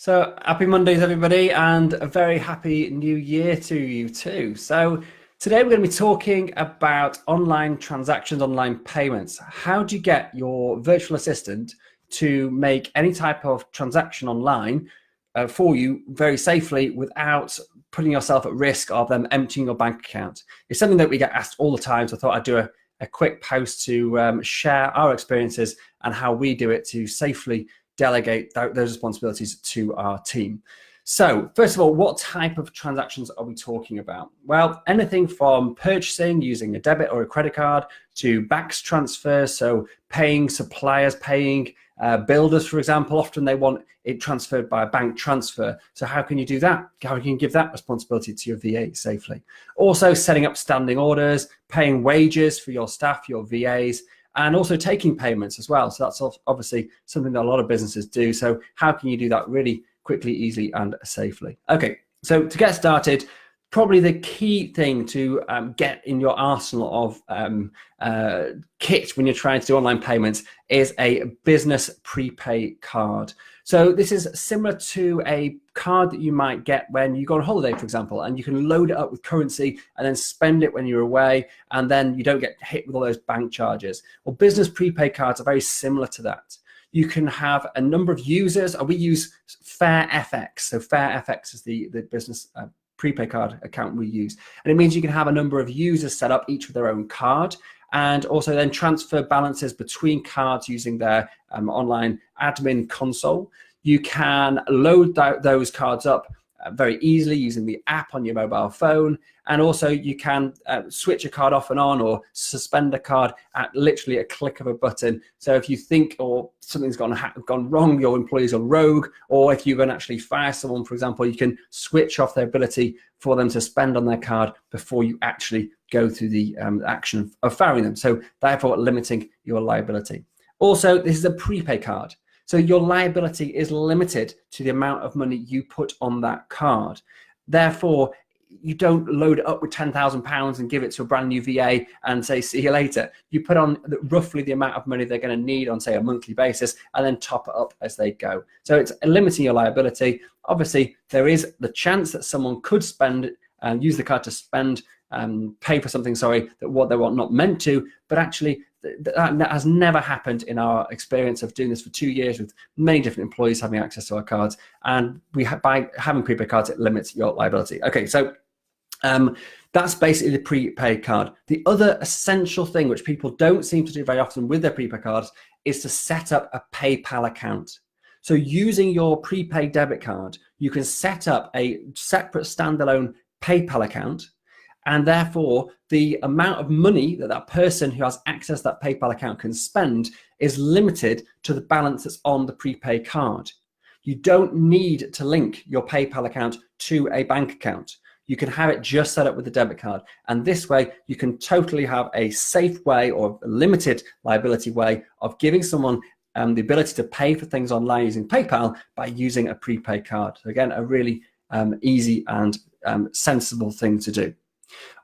So happy Mondays, everybody, and a very happy new year to you too. So today we're going to be talking about online transactions, online payments. How do you get your virtual assistant to make any type of transaction online for you very safely without putting yourself at risk of them emptying your bank account? It's something that we get asked all the time, so I thought I'd do a quick post to share our experiences and how we do it to safely delegate those responsibilities to our team. So first of all, what type of transactions are we talking about? Well, anything from purchasing using a debit or a credit card to BACS transfers, so paying suppliers, paying builders, for example. Often they want it transferred by a bank transfer. So how can you do that? How can you give that responsibility to your VA safely? Also setting up standing orders, paying wages for your staff, your VAs, and also taking payments as well. So that's obviously something that a lot of businesses do. So how can you do that really quickly, easily, and safely? Okay, so to get started, probably the key thing to get in your arsenal of kit when you're trying to do online payments is a business prepay card. So this is similar to a card that you might get when you go on holiday, for example, and you can load it up with currency and then spend it when you're away, and then you don't get hit with all those bank charges. Well, business prepay cards are very similar to that. You can have a number of users, and we use FairFX. So FairFX is the business prepay card account we use. And it means you can have a number of users set up, each with their own card, and also then transfer balances between cards using their online admin console. You can load those cards up very easily using the app on your mobile phone. And also you can switch a card off and on or suspend a card at literally a click of a button. So if you think or something's gone wrong, your employee's on rogue, or if you're going to actually fire someone, for example, you can switch off their ability for them to spend on their card before you actually go through the action of firing them. So therefore limiting your liability. Also, this is a prepay card. So your liability is limited to the amount of money you put on that card. Therefore, you don't load it up with £10,000 and give it to a brand new VA and say, see you later. You put on roughly the amount of money they're going to need on, say, a monthly basis, and then top it up as they go. So it's limiting your liability. Obviously, there is the chance that someone could spend and use the card to spend, pay for something, that what they were not meant to, but actually that has never happened in our experience of doing this for 2 years with many different employees having access to our cards. And by having prepaid cards, it limits your liability. Okay, so that's basically the prepaid card. The other essential thing, which people don't seem to do very often with their prepaid cards, is to set up a PayPal account. So using your prepaid debit card, you can set up a separate standalone PayPal account, and therefore the amount of money that person who has access to that PayPal account can spend is limited to the balance that's on the prepaid card. You don't need to link your PayPal account to a bank account. You can have it just set up with the debit card. And this way you can totally have a safe way or a limited liability way of giving someone the ability to pay for things online using PayPal by using a prepaid card. So again, a really easy and sensible thing to do.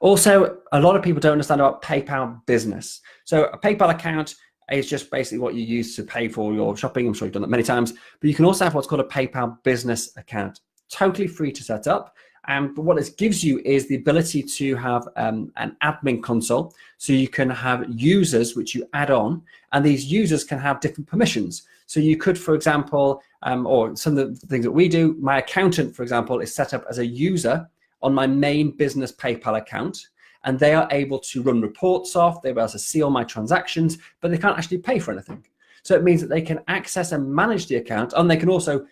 Also, a lot of people don't understand about PayPal Business. So a PayPal account is just basically what you use to pay for your shopping. I'm sure you've done that many times, but you can also have what's called a PayPal Business account. Totally free to set up. But what this gives you is the ability to have an admin console. So you can have users which you add on, and these users can have different permissions. So you could, for example, or some of the things that we do, my accountant, for example, is set up as a user on my main business PayPal account, and they are able to run reports off, they're able to see all my transactions, but they can't actually pay for anything. So it means that they can access and manage the account, and they can also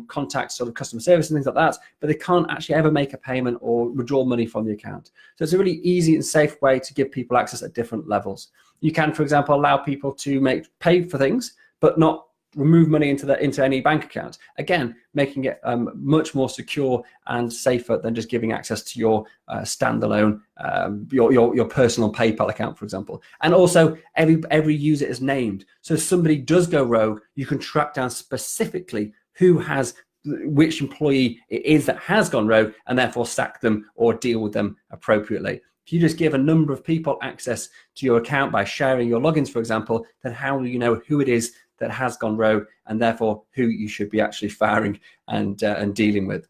contact sort of customer service and things like that, but they can't actually ever make a payment or withdraw money from the account. So it's a really easy and safe way to give people access at different levels. You can, for example, allow people to pay for things, but not remove money into any bank account. Again, making it much more secure and safer than just giving access to your standalone, your personal PayPal account, for example. And also, every user is named. So if somebody does go rogue, you can track down specifically which employee it is that has gone rogue, and therefore sack them or deal with them appropriately. If you just give a number of people access to your account by sharing your logins, for example, then how will you know who it is that has gone rogue, and therefore who you should be actually firing and dealing with.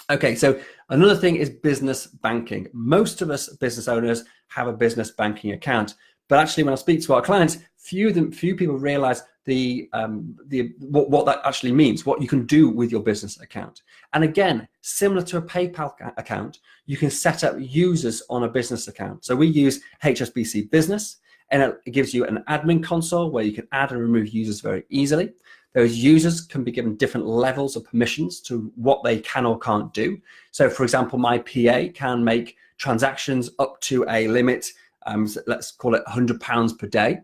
Okay, so another thing is business banking. Most of us business owners have a business banking account, but actually when I speak to our clients, few people realize what that actually means, what you can do with your business account. And again, similar to a PayPal account, you can set up users on a business account. So we use HSBC Business, and it gives you an admin console where you can add and remove users very easily. Those users can be given different levels of permissions to what they can or can't do. So for example, my PA can make transactions up to a limit, let's call it £100 per day,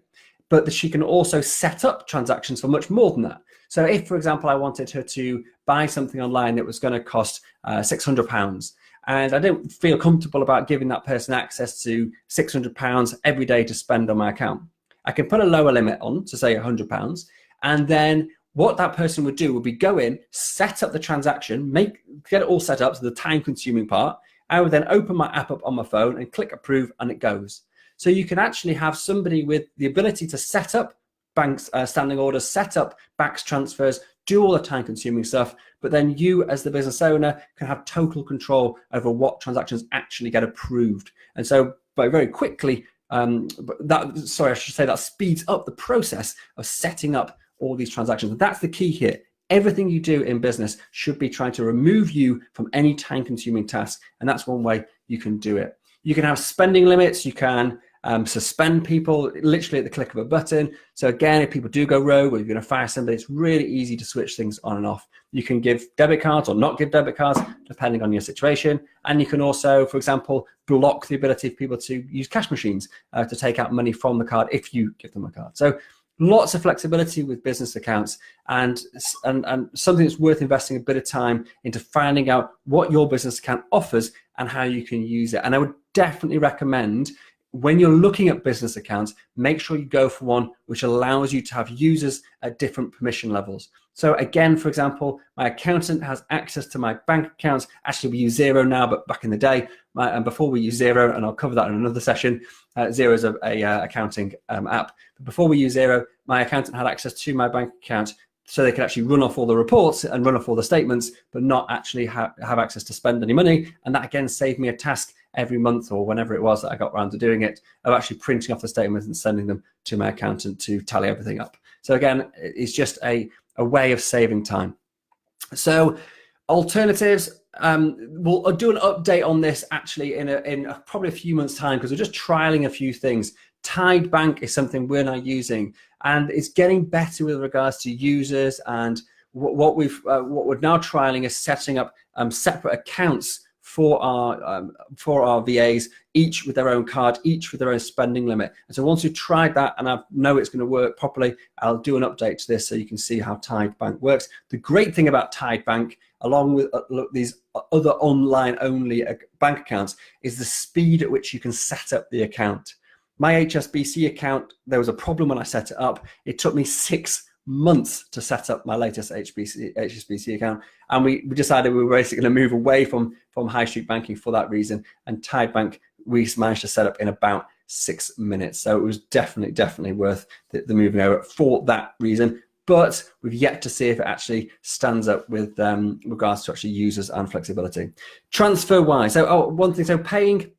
but she can also set up transactions for much more than that. So if, for example, I wanted her to buy something online that was going to cost £600, and I don't feel comfortable about giving that person access to £600 every day to spend on my account, I can put a lower limit on to say £100, and then what that person would do would be go in, set up the transaction, get it all set up, so the time-consuming part. I would then open my app up on my phone and click approve, and it goes. So you can actually have somebody with the ability to set up banks, standing orders, set up backs transfers, do all the time-consuming stuff, but then you as the business owner can have total control over what transactions actually get approved. And so by very quickly, that speeds up the process of setting up all these transactions. And that's the key here. Everything you do in business should be trying to remove you from any time-consuming task, and that's one way you can do it. You can have spending limits. You can suspend people literally at the click of a button. So again, if people do go rogue or you're going to fire somebody, it's really easy to switch things on and off. You can give debit cards or not give debit cards, depending on your situation. And you can also, for example, block the ability of people to use cash machines to take out money from the card if you give them a card. So lots of flexibility with business accounts, and something that's worth investing a bit of time into finding out what your business account offers and how you can use it. And I would definitely recommend, when you're looking at business accounts, make sure you go for one which allows you to have users at different permission levels. So again, for example, my accountant has access to my bank accounts. Actually, we use Xero now, but back in the day, and before we use Xero, and I'll cover that in another session, Xero is a accounting app. But before we use Xero, my accountant had access to my bank account, so they could actually run off all the reports and run off all the statements, but not actually have access to spend any money. And that again saved me a task every month or whenever it was that I got around to doing it, of actually printing off the statements and sending them to my accountant to tally everything up. So again, it's just a way of saving time. So alternatives, we'll do an update on this actually in probably a few months' time, because we're just trialing a few things. Tide Bank is something we're now using, and it's getting better with regards to users. And what we're now trialing is setting up separate accounts for our VAs, each with their own card, each with their own spending limit. And so once we've tried that and I know it's going to work properly, I'll do an update to this so you can see how Tide Bank works. The great thing about Tide Bank, along with these other online only bank accounts, is the speed at which you can set up the account. My HSBC account, there was a problem when I set it up. It took me 6 months to set up my latest HSBC account, and we decided we were basically going to move away from high street banking for that reason. And Tide Bank we managed to set up in about 6 minutes, so it was definitely worth the moving over for that reason. But we've yet to see if it actually stands up with regards to actually users and flexibility. Transfer wise, so one thing, so paying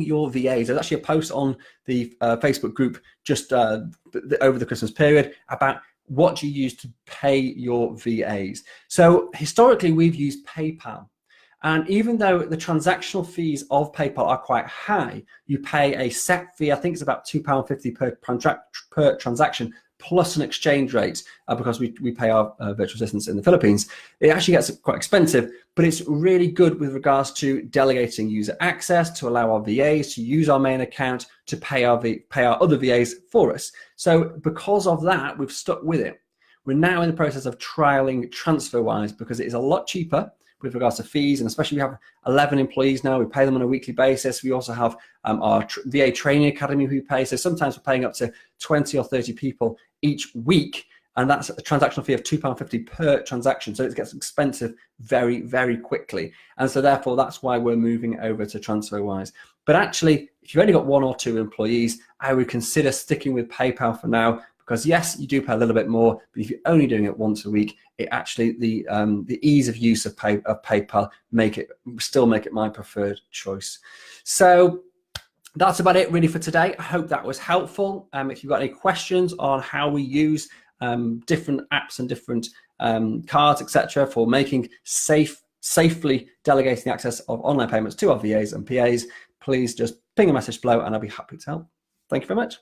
your VAs. There's actually a post on the Facebook group just over the Christmas period about what you use to pay your VAs. So historically, we've used PayPal. And even though the transactional fees of PayPal are quite high, you pay a set fee. I think it's about £2.50 per transaction, plus an exchange rate, because we pay our virtual assistants in the Philippines. It actually gets quite expensive, but it's really good with regards to delegating user access to allow our VAs to use our main account to pay our other VAs for us. So because of that, we've stuck with it. We're now in the process of trialing TransferWise because it is a lot cheaper with regards to fees, and especially we have 11 employees now. We pay them on a weekly basis. We also have our VA training academy who pay. So sometimes we're paying up to 20 or 30 people each week, and that's a transactional fee of £2.50 per transaction. So it gets expensive very, very quickly. And so therefore, that's why we're moving over to TransferWise. But actually, if you've only got 1 or 2 employees, I would consider sticking with PayPal for now, because yes, you do pay a little bit more, but if you're only doing it once a week, it actually, the ease of use of PayPal still make it my preferred choice. So that's about it really for today. I hope that was helpful. If you've got any questions on how we use different apps and different cards, etc., for making safely delegating the access of online payments to our VAs and PAs, please just ping a message below and I'll be happy to help. Thank you very much.